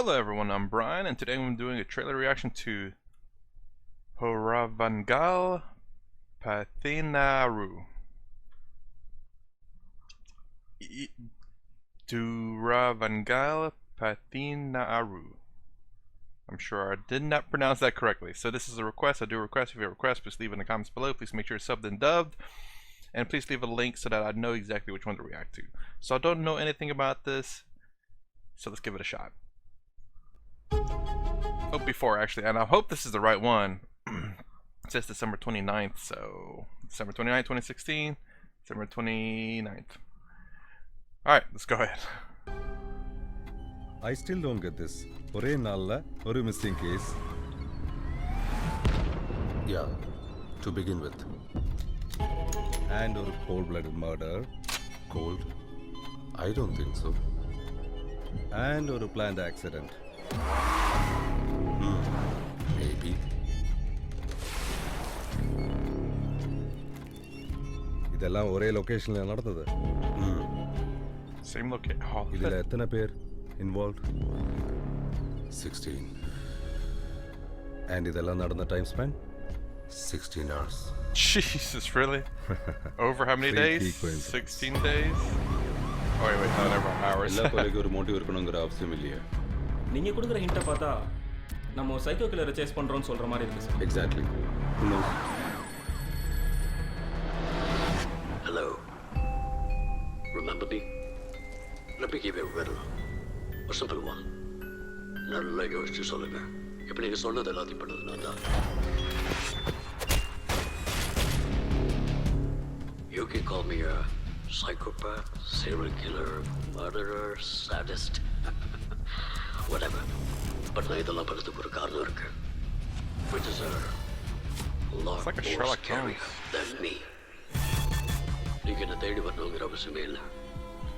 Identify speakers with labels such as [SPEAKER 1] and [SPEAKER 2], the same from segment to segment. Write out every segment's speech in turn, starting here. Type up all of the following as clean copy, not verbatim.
[SPEAKER 1] Hello everyone, I'm Brian, and today I'm doing a trailer reaction to Dhuruvangal Pathinaaru. Dhuruvangal Pathinaaru. I'm sure I did not pronounce that correctly. So this is a request. I do a request. If you have a request, please leave it in the comments below. Please make sure it's subbed and dubbed. And please leave a link so that I know exactly which one to react to. So I don't know anything about this, so let's give it a shot. Oh, before actually, and I hope this is the right one. It says December 29th, so December 29th, 2016, December 29th. Alright, let's go ahead.
[SPEAKER 2] I still don't get this. ஒரே நாள்ல ஒரு missing case.
[SPEAKER 3] Yeah, to begin with.
[SPEAKER 2] And ஒரு cold-blooded murder.
[SPEAKER 3] Cold? I don't think so.
[SPEAKER 2] And ஒரு planned accident.
[SPEAKER 3] Maybe.
[SPEAKER 2] இதெல்லாம் ஒரே லொகேஷன்ல நடந்தது.
[SPEAKER 1] Same location. Oh,
[SPEAKER 2] இதுல எத்தனை பேர் involved?
[SPEAKER 3] 16.
[SPEAKER 2] And இதெல்லாம் நடந்த time span?
[SPEAKER 3] 16 hours.
[SPEAKER 1] Jesus, really? Over how many days? 16 days? Oh, wait, not over hours.
[SPEAKER 3] எல்லா கொலைக்கு ஒரு மோட்டிவ் இருக்கணும்ங்கற அவசியம் இல்லையா?
[SPEAKER 4] நீங்க கொடுக்குற ஹிண்ட பார்த்தா நம்ம ஒரு சைக்கோ கில்லரை சேஸ் பண்றோம்னு சொல்ற மாதிரி இருக்கு sir.
[SPEAKER 3] Exactly. Who knows?
[SPEAKER 5] Hello. Remember me? Let me give you a riddle. A simple one. நல்லா யோசிச்சு சொல்லுங்க. இப்ப நீங்க சொன்னது எல்லாத்தையும் பண்ணது நான் தான். You can call me a psychopath, serial killer, murderer, sadist, whatever. But நான் இதெல்லாம் பண்ணதுக்கு ஒரு காரணம் இருக்கு. Which is a lot
[SPEAKER 1] like a
[SPEAKER 5] more
[SPEAKER 1] Sherlock
[SPEAKER 5] scarier
[SPEAKER 1] Holmes.
[SPEAKER 5] than me. நீங்க என்ன தேடி வரணுங்கிற அவசியமே இல்லை.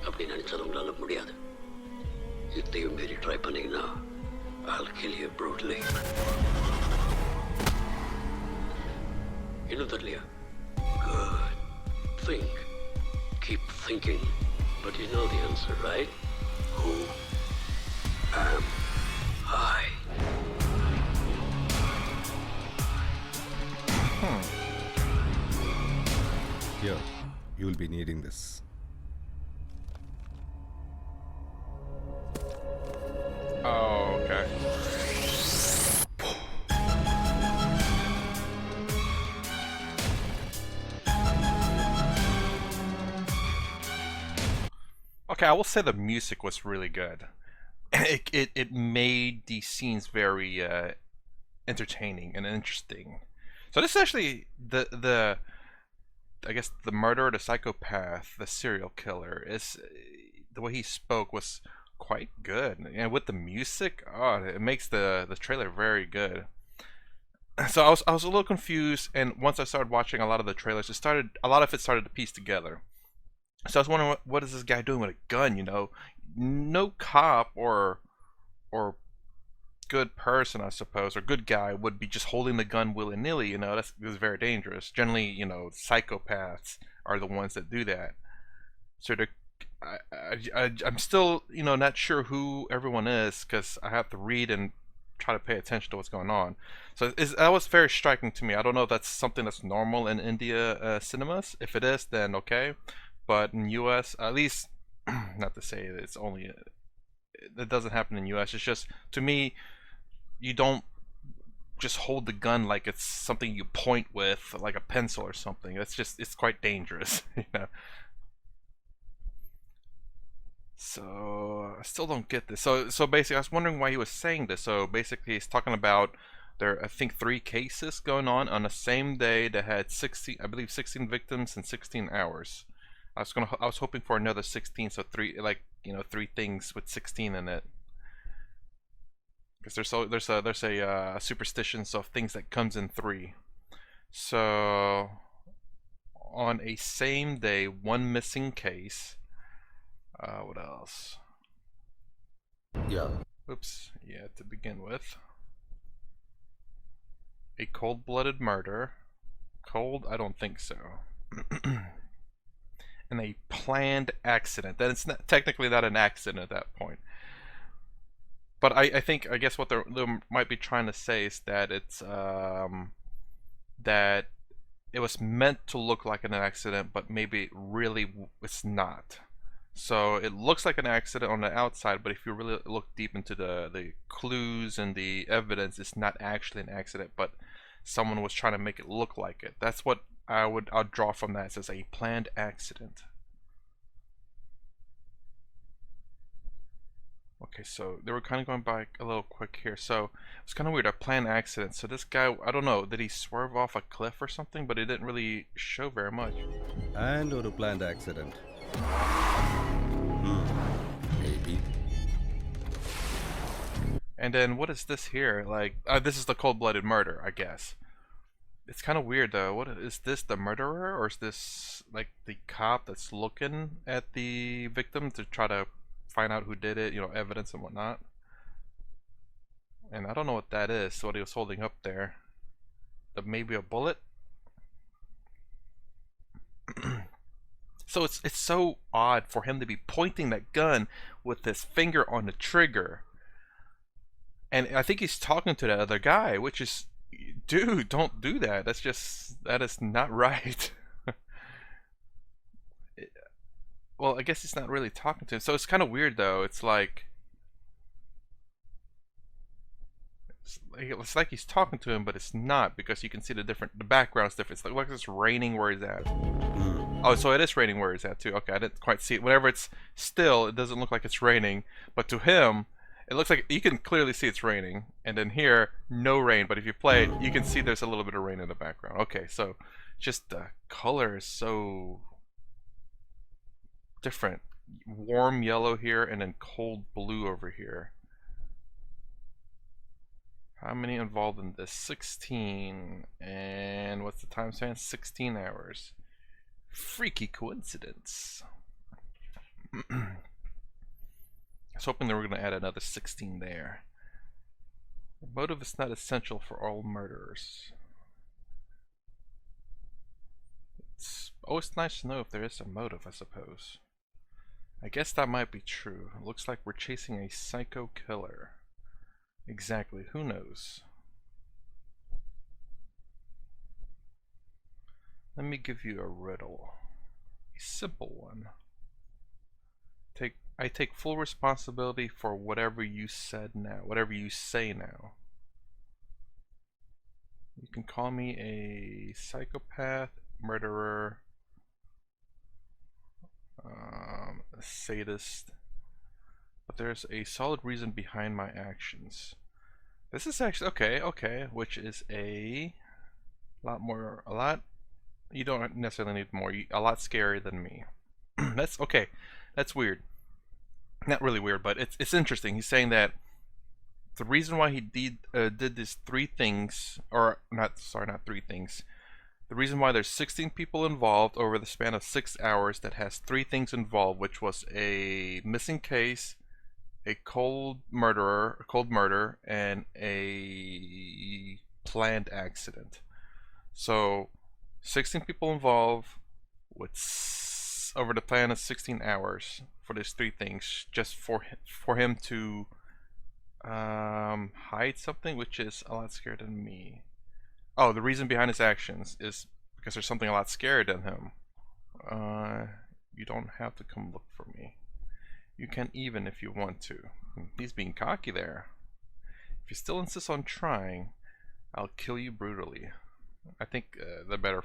[SPEAKER 5] அப்படி நினைச்சது உங்களால முடியாது. இதையும் மீறி ட்ரை பண்ணீங்கன்னா I'll kill you brutally. இன்னும் தெரியலையா? Good. Think. Keep thinking. But you know the answer, right? Who am I?
[SPEAKER 2] Here, you will be needing this.
[SPEAKER 1] Oh, okay. Okay, I will say the music was really good. It made these scenes very entertaining and interesting. So this is actually the I guess the murderer, the psychopath, the serial killer is the way he spoke was quite good, and with the music, oh, it makes the trailer very good. So I was a little confused, and once I started watching a lot of the trailers, a lot of it started to piece together. So I was wondering, what is this guy doing with a gun? You know, no cop or good person, I suppose, or good guy would be just holding the gun willy-nilly. You know, that's very dangerous. Generally, you know, psychopaths are the ones that do that. So I'm still, you know, not sure who everyone is, because I have to read and try to pay attention to what's going on. So that was very striking to me. I don't know if that's something that's normal in India cinemas. If it is, then okay. But in US, at least, not to say it's only, it doesn't happen in US. It's just, to me, you don't just hold the gun like it's something you point with, like a pencil or something. It's quite dangerous, you know. So I still don't get this. So basically, I was wondering why he was saying this. So basically, he's talking about there, I think, 3 cases going on the same day that had 16, I believe, 16 victims in 16 hours. I was hoping for another 16, so 3, like, you know, 3 things with 16 in it. Because there's a superstition of things that comes in 3. So on a same day, 1 missing case. What else?
[SPEAKER 3] Yeah.
[SPEAKER 1] Oops. Yeah, to begin with. A cold-blooded murder. Cold? I don't think so. And a planned accident. Then it's not, technically not an accident at that point. But I guess what they might be trying to say is that that it was meant to look like an accident, but maybe it's not. So it looks like an accident on the outside, but if you really look deep into the clues and the evidence, it's not actually an accident, but someone was trying to make it look like it. That's what I'll draw from that. It says a planned accident. Okay, so they were kind of going by a little quick here. So it's kind of weird, a planned accident. So this guy, I don't know, did he swerve off a cliff or something? But it didn't really show very much.
[SPEAKER 2] And or a planned accident.
[SPEAKER 3] Maybe.
[SPEAKER 1] And then what is this here? Like, this is the cold-blooded murder, I guess. It's kind of weird though. What is this, the murderer, or is this like the cop that's looking at the victim to try to find out who did it, you know, evidence and whatnot? And I don't know what that is, what he was holding up there. Maybe a bullet? So it's so odd for him to be pointing that gun with his finger on the trigger. And I think he's talking to that other guy, which is, dude, don't do that. That is not right. Well, I guess he's not really talking to him. So it's kind of weird though. It's like he's talking to him, but it's not, because you can see the background's different. It's like it's raining where he's at. Oh, so it is raining where he's at too. Okay, I didn't quite see it. Whenever it's still, it doesn't look like it's raining, but to him, it looks like you can clearly see it's raining. And then here, no rain, but if you play it, you can see there's a little bit of rain in the background. Okay, so just the color is so different. Warm yellow here, and then cold blue over here. How many involved in this? 16. And what's the time span? 16 hours. Freaky coincidence. I was hoping they were going to add another 16 there. The motive is not essential for all murderers. It's always nice to know if there is a motive, I suppose. I guess that might be true. It looks like we're chasing a psycho killer. Exactly, who knows? Let me give you a riddle. A simple one. I take full responsibility for whatever you said now, whatever you say now. You can call me a psychopath, murderer, a sadist, but there's a solid reason behind my actions. This is actually okay, which is a lot. You don't necessarily need more. A lot scarier than me. That's okay. That's weird. Not really weird, but it's interesting. He's saying that the reason why he did these three things, or not three things. The reason why there's 16 people involved over the span of 6 hours that has three things involved, which was a missing case, a cold murder, and a planned accident. So 16 people involved with over the plan of 16 hours for these three things, just for him to hide something, which is a lot scarier than me. Oh, the reason behind his actions is because there's something a lot scarier than him. You don't have to come look for me. You can even if you want to. He's being cocky there. If you still insist on trying, I'll kill you brutally. I think the better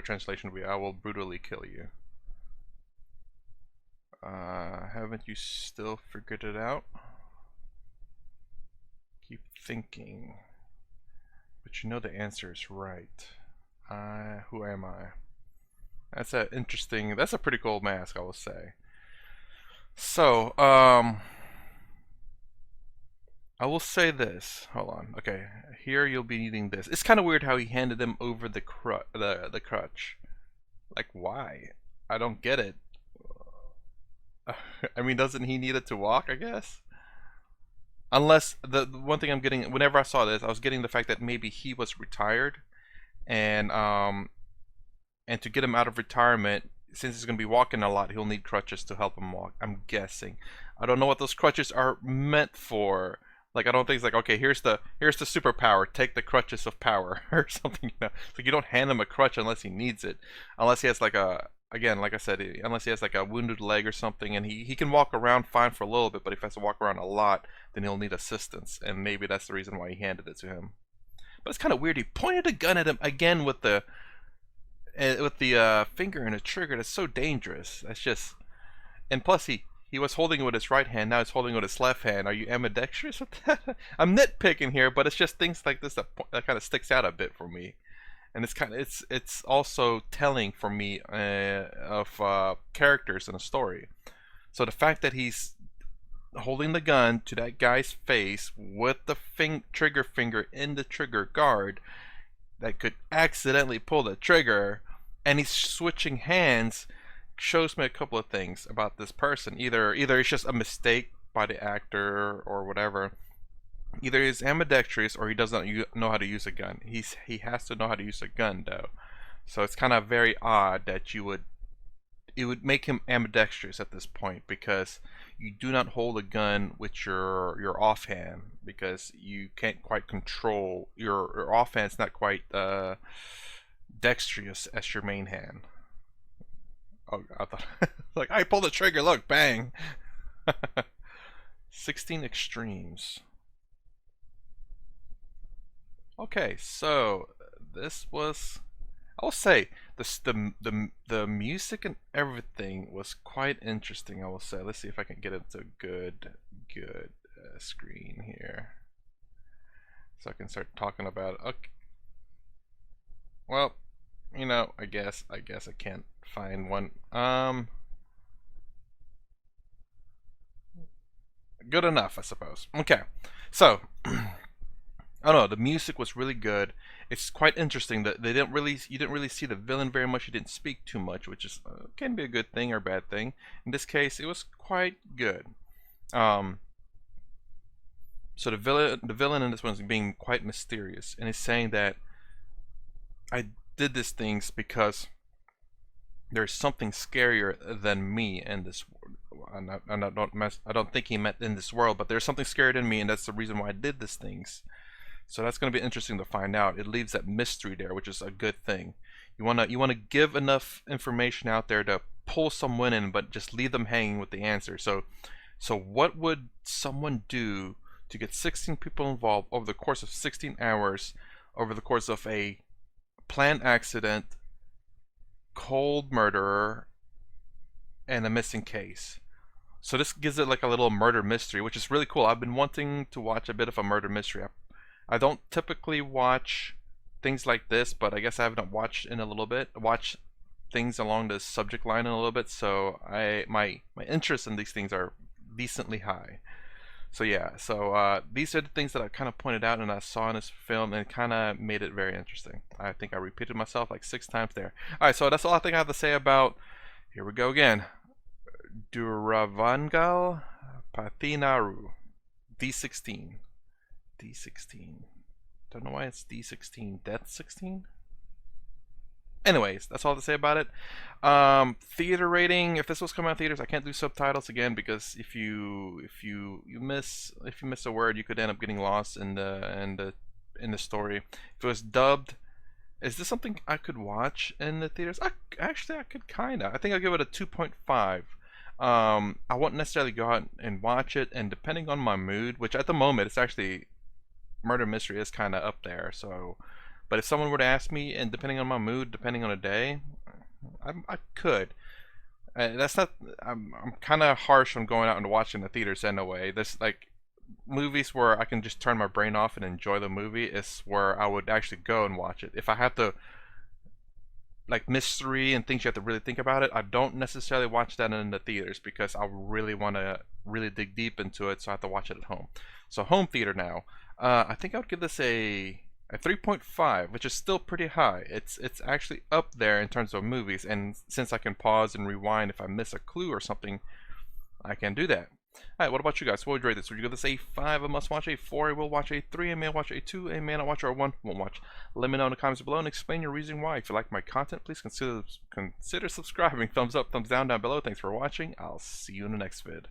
[SPEAKER 1] translation would be, I will brutally kill you. Haven't you still figured it out? Keep thinking. But you know the answer is right. Who am I? That's a pretty cool mask, I will say. So, I will say this. Hold on. Okay, here you'll be needing this. It's kind of weird how he handed him over the crutch. Like, why? I don't get it. I mean, doesn't he need it to walk, I guess? Unless, the one thing I'm getting, whenever I saw this, I was getting the fact that maybe he was retired, and to get him out of retirement, since he's going to be walking a lot, he'll need crutches to help him walk, I'm guessing. I don't know what those crutches are meant for. Like, I don't think it's like, okay, here's the superpower, take the crutches of power or something. You know, it's like you don't hand him a crutch unless he needs it, unless he has like a, again, like I said, unless he has like a wounded leg or something, and he can walk around fine for a little bit, but if he has to walk around a lot, then he'll need assistance, and maybe that's the reason why he handed it to him. But it's kind of weird. He pointed a gun at him again with the finger and a trigger. That's so dangerous. That's just, and plus he was holding it with his right hand. Now he's holding it with his left hand. Are you ambidextrous with that? I'm nitpicking here, but it's just things like this that kind of sticks out a bit for me, and it's also telling for me of characters in a story. So the fact that he's holding the gun to that guy's face with the trigger finger in the trigger guard that could accidentally pull the trigger, and he's switching hands, shows me a couple of things about this person. Either it's just a mistake by the actor or whatever. Either he's ambidextrous or he doesn't know how to use a gun. He has to know how to use a gun though. So it's kind of very odd that it would make him ambidextrous at this point, because you do not hold a gun with your offhand, because you can't quite control your offhand's not quite dexterous as your main hand. Oh, I thought like I pulled the trigger, look, bang. 16 extremes. Okay, so this was, I will say the music and everything was quite interesting. I will say. Let's see if I can get it to a good screen here, so I can start talking about it. Okay. Well, you know, I guess I can't find one. Good enough, I suppose. Okay, so I don't know. The music was really good. It's quite interesting that you didn't really see the villain very much. He didn't speak too much, which is can be a good thing or a bad thing. In this case, it was quite good. So the villain in this one is being quite mysterious, and he's saying that I did these things because there's something scarier than me in this world. I don't think he meant in this world, but there's something scarier than me, and that's the reason why I did these things. So that's going to be interesting to find out. It leaves that mystery there, which is a good thing. You wanna give enough information out there to pull someone in, but just leave them hanging with the answer. So what would someone do to get 16 people involved over the course of 16 hours, over the course of a planned accident, cold murderer, and a missing case? So this gives it like a little murder mystery, which is really cool. I've been wanting to watch a bit of a murder mystery. I don't typically watch things like this, but I guess I haven't watched in a little bit. Watch things along the subject line in a little bit, so my interest in these things are decently high. So yeah, so these are the things that I kind of pointed out and I saw in this film, and it kind of made it very interesting. I think I repeated myself like 6 times there. Alright, so that's all I think I have to say about, here we go again, Dhuruvangal Pathinaaru, D16. D16. Don't know why it's D16. Death 16? Anyways, that's all to say about it. Theater rating. If this was coming out in theaters, I can't do subtitles again, because if you miss a word, you could end up getting lost in the story. If it was dubbed, is this something I could watch in the theaters? Actually, I could kinda. I think I'll give it a 2.5. I won't necessarily go out and watch it, and depending on my mood, which at the moment it's actually, murder mystery is kind of up there. So, but if someone were to ask me, and depending on my mood, depending on a day, I could. That's not. I'm kind of harsh on going out and watching the theaters anyway. There's like movies where I can just turn my brain off and enjoy the movie. Is where I would actually go and watch it. If I have to, like mystery and things you have to really think about it, I don't necessarily watch that in the theaters, because I really want to really dig deep into it, so I have to watch it at home. So home theater now. I think I would give this a 3.5, which is still pretty high. It's actually up there in terms of movies, and since I can pause and rewind if I miss a clue or something, I can do that. Alright, what about you guys? What would you rate this? Would you give this a 5, a must watch, a 4, a will watch, a 3, a may watch, a 2, a may not watch, or a 1, won't watch? Let me know in the comments below and explain your reason why. If you like my content, please consider subscribing. Thumbs up, thumbs down below. Thanks for watching. I'll see you in the next vid.